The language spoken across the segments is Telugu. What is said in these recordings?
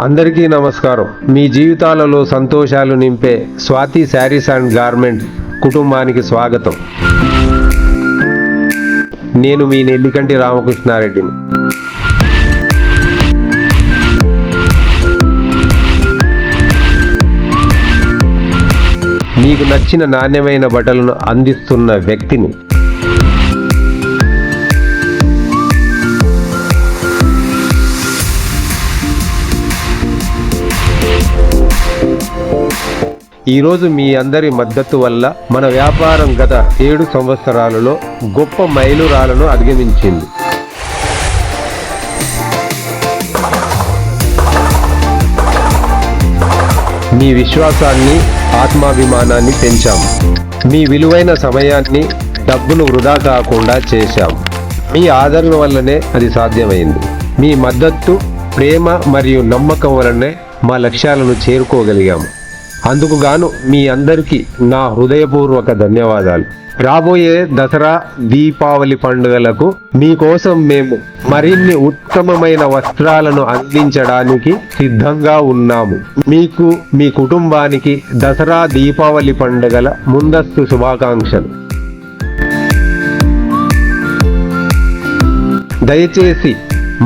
అందరికీ నమస్కారం. మీ జీవితాలలో సంతోషాలు నింపే స్వాతి శారీస్ అండ్ గార్మెంట్ కుటుంబానికి స్వాగతం. నేను మీ నెల్లికంటి రామకృష్ణారెడ్డిని. మీకు నచ్చిన నాణ్యమైన బట్టలను అందిస్తున్న వ్యక్తిని. ఈరోజు మీ అందరి మద్దతు వల్ల మన వ్యాపారం గత 7 సంవత్సరాలలో గొప్ప మైలురాళ్లను అధిగమించింది. మీ విశ్వాసాన్ని, ఆత్మాభిమానాన్ని పెంచాము. మీ విలువైన సమయాన్ని, డబ్బును వృధా కాకుండా చేశాము. మీ ఆదరణ వల్లనే అది సాధ్యమైంది. మీ మద్దతు, ప్రేమ మరియు నమ్మకం వల్లనే మా లక్ష్యాలను చేరుకోగలిగాము. అందుకు గాను మీ అందరికీ నా హృదయపూర్వక ధన్యవాదాలు. రాబోయే దసరా, దీపావళి పండుగలకు మీకోసం మేము మరిన్ని ఉత్తమమైన వస్త్రాలను అందించడానికి సిద్ధంగా ఉన్నాము. మీకు, మీ కుటుంబానికి దసరా, దీపావళి పండుగల ముందస్తు శుభాకాంక్షలు. దయచేసి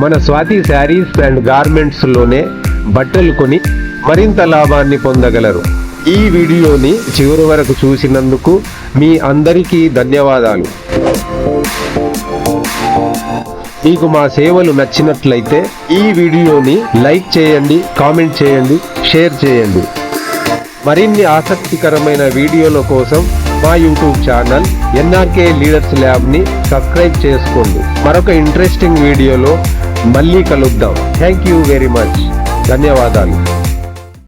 మన స్వాతి శారీస్ అండ్ గార్మెంట్స్ లోనే బట్టలు కొని మరింత లాభాన్ని పొందగలరు. ఈ వీడియోని చివరి వరకు చూసినందుకు మీ అందరికీ ధన్యవాదాలు. మీకు మా సేవలు నచ్చినట్లయితే ఈ వీడియోని లైక్ చేయండి, కామెంట్ చేయండి, షేర్ చేయండి. మరిన్ని ఆసక్తికరమైన వీడియోల కోసం మా యూట్యూబ్ ఛానల్ ఎన్ఆర్కే లీడర్స్ ల్యాబ్ని సబ్స్క్రైబ్ చేసుకోండి. మరొక ఇంట్రెస్టింగ్ వీడియోలో మళ్ళీ కలుద్దాం. Thank you very much. ధన్యవాదాలు.